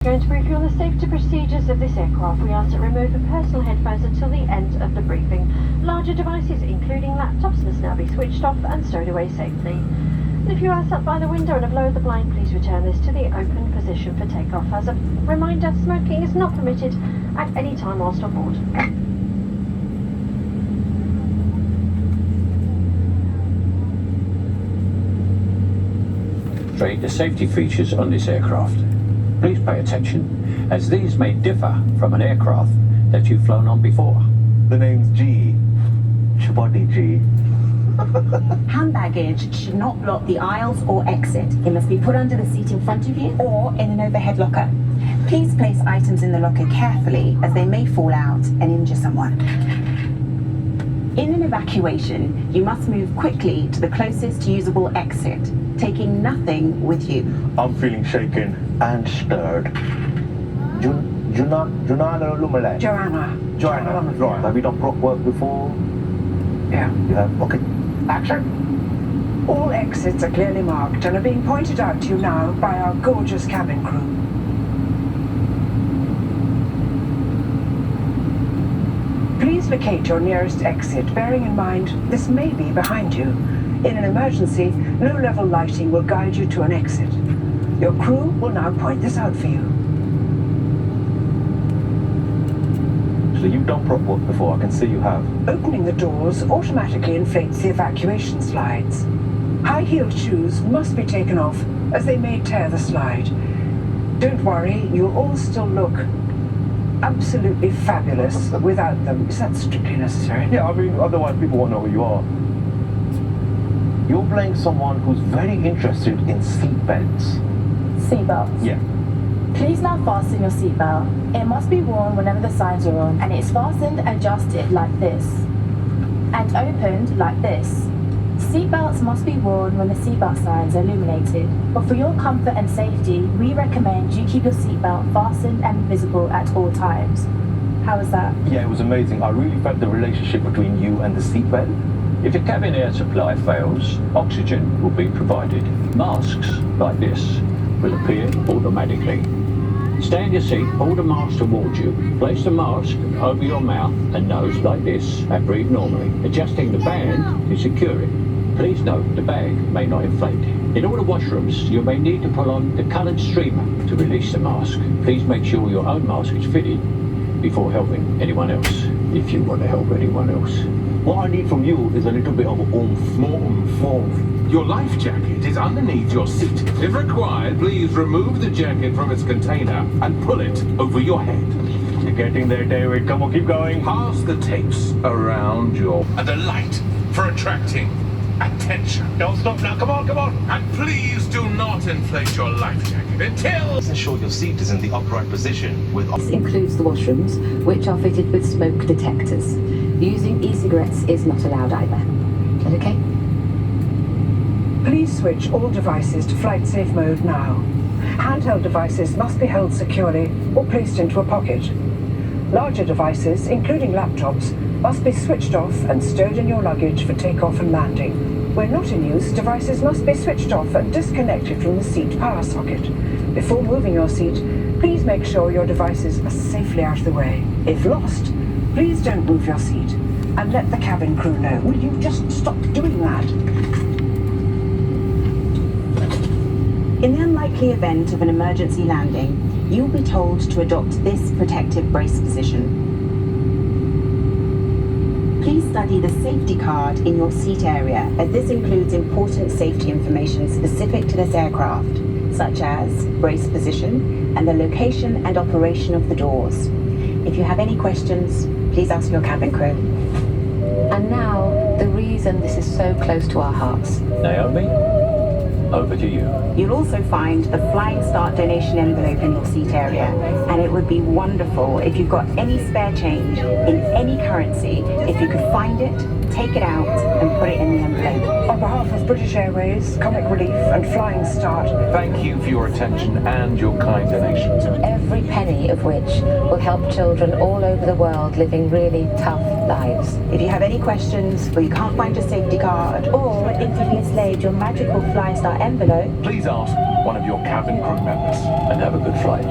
going to brief you on the safety procedures of this aircraft. We ask that remove your personal headphones until the end of the briefing. Larger devices, including laptops, must now be switched off and stowed away safely. And if you are sat by the window and have lowered the blind, please return this to the open position for takeoff. As a reminder, smoking is not permitted at any time whilst on board. The safety features on this aircraft. Please pay attention, as these may differ from an aircraft that you've flown on before. The name's G. Chapati G. Hand baggage should not block the aisles or exit. It must be put under the seat in front of you or in an overhead locker. Please place items in the locker carefully, as they may fall out and injure someone. In an evacuation, you must move quickly to the closest usable exit, taking nothing with you. I'm feeling shaken and stirred. Joanna. Right. Have you done prop work before? Yeah. You have? Okay. Action. All exits are clearly marked and are being pointed out to you now by our gorgeous cabin crew. Please locate your nearest exit, bearing in mind this may be behind you. In an emergency, low-level lighting will guide you to an exit. Your crew will now point this out for you. So you've done prop work before, I can see you have. Opening the doors automatically inflates the evacuation slides. High-heeled shoes must be taken off, as they may tear the slide. Don't worry, you'll all still look absolutely fabulous without them. Is that strictly necessary? Yeah, I mean, otherwise people won't know who you are. You're playing someone who's very interested in seat belts. Seatbelts? Yeah. Please now fasten your seatbelt. It must be worn whenever the signs are on, and it's fastened and adjusted like this, and opened like this. Seatbelts must be worn when the seatbelt signs are illuminated, but for your comfort and safety, we recommend you keep your seatbelt fastened and visible at all times. How was that? Yeah, it was amazing. I really felt the relationship between you and the seatbelt. If your cabin air supply fails, oxygen will be provided. Masks like this will appear automatically. Stay in your seat, pull the mask towards you. Place the mask over your mouth and nose like this and breathe normally, adjusting the band to secure it. Please note the bag may not inflate. In all the washrooms, you may need to pull on the coloured streamer to release the mask. Please make sure your own mask is fitted before helping anyone else, if you want to help anyone else. What I need from you is a little bit of oomph, more oomph. Your life jacket is underneath your seat. If required, please remove the jacket from its container and pull it over your head. You're getting there, David. Come on, keep going. Pass the tapes around your... and a light for attracting attention. Don't stop now. Come on, come on. And please do not inflate your life jacket until... Ensure your seat is in the upright position with... This includes the washrooms, which are fitted with smoke detectors. Using e-cigarettes is not allowed either. Is that okay? Please switch all devices to flight safe mode now. Handheld devices must be held securely or placed into a pocket. Larger devices, including laptops, must be switched off and stowed in your luggage for takeoff and landing. When not in use, devices must be switched off and disconnected from the seat power socket. Before moving your seat, please make sure your devices are safely out of the way. If lost, please don't move your seat and let the cabin crew know. Will you just stop doing that? In the unlikely event of an emergency landing, you'll be told to adopt this protective brace position. Please study the safety card in your seat area, as this includes important safety information specific to this aircraft, such as brace position and the location and operation of the doors. If you have any questions, please ask your cabin crew. And now, the reason this is so close to our hearts. Naomi, over to you. You'll also find the Flying Start donation envelope in your seat area, and it would be wonderful if you've got any spare change in any currency, if you could find it, take it out and put it in the envelope. On behalf of British Airways, Comic Relief and Flying Start, Thank you for your attention and your kind donations. Every penny of which will help children all over the world living really tough lives. If you have any questions or you can't find your safety card, Or if you've mislaid your magical Flying Start envelope, Please ask one of your cabin crew members. And have a good flight.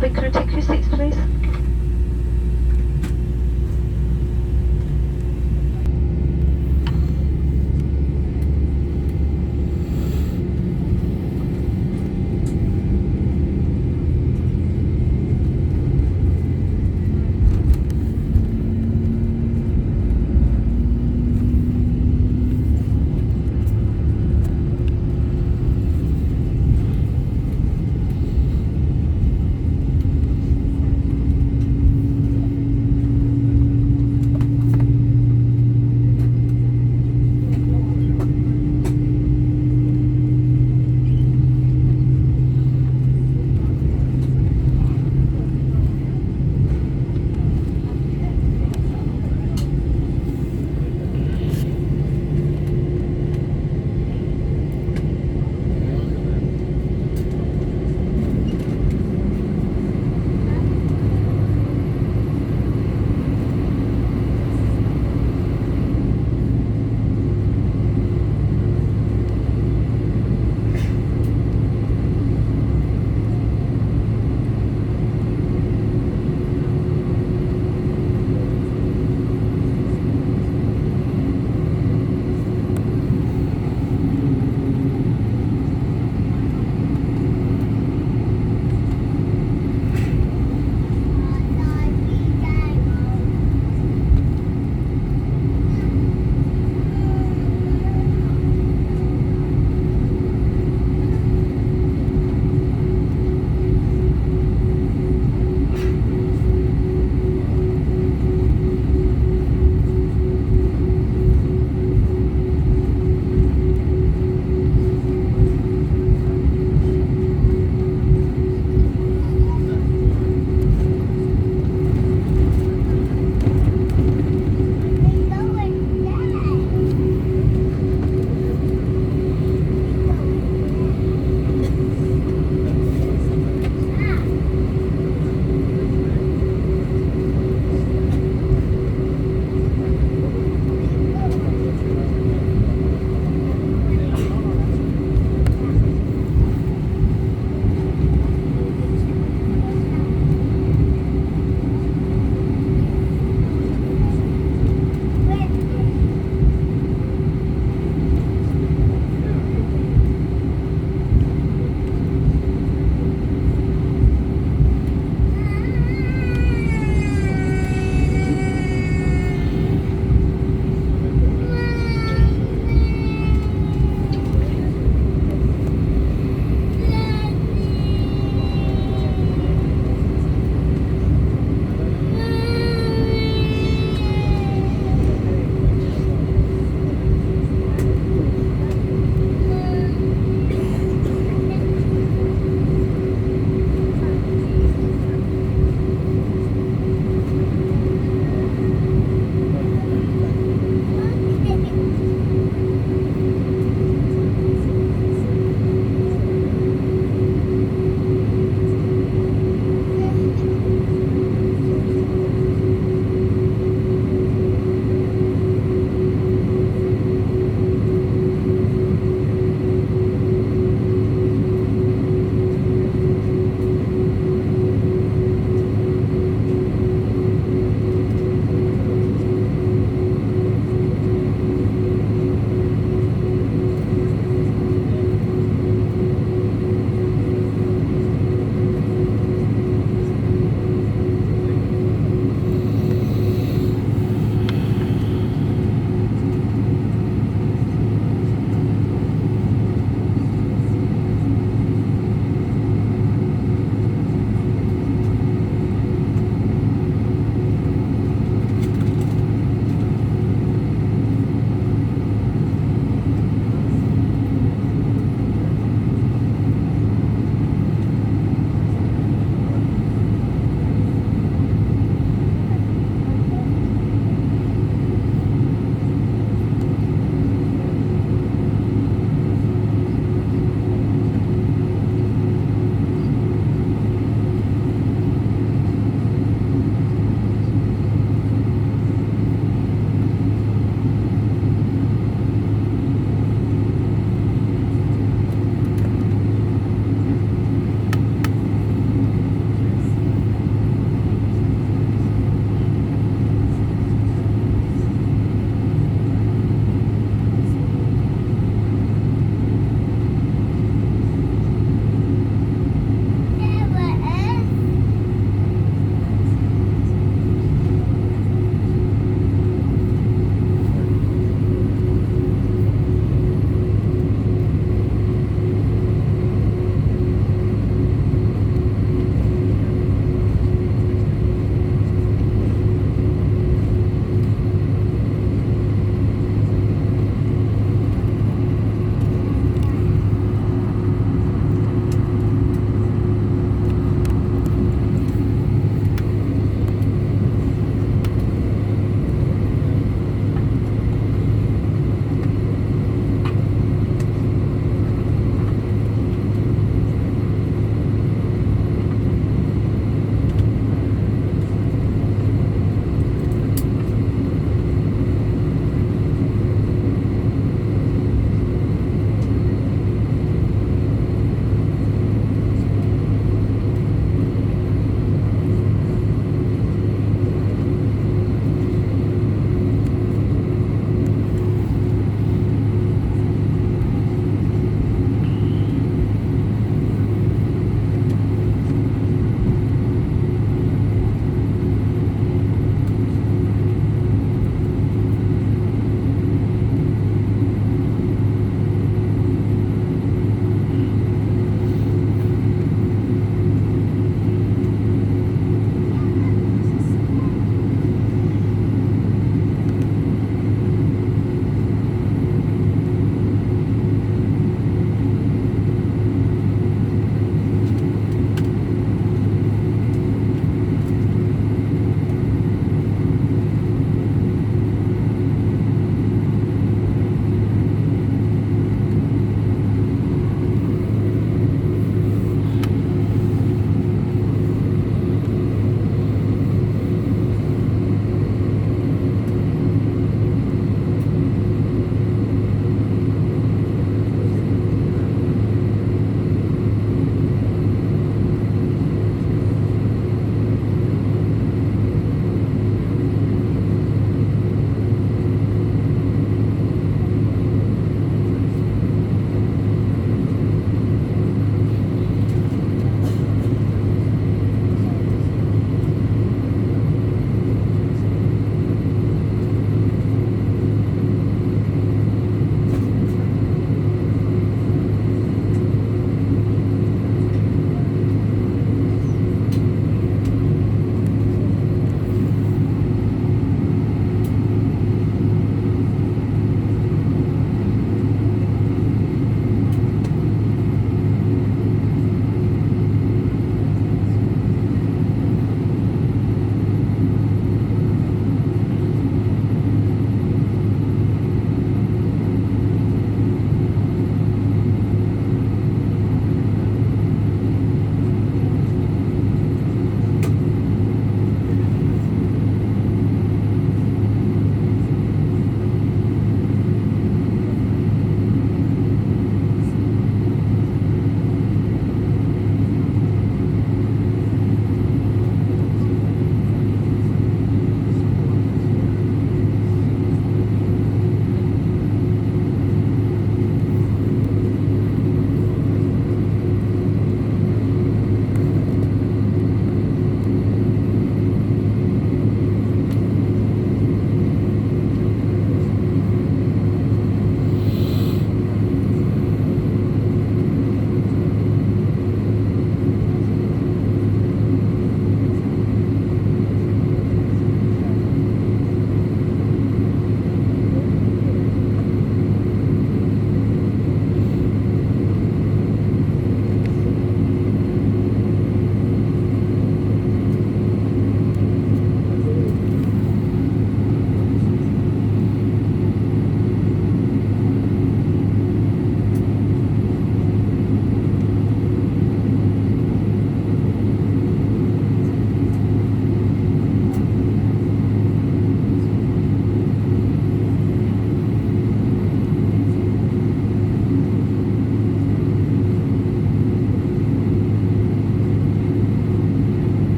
cabin crew take your seats, please?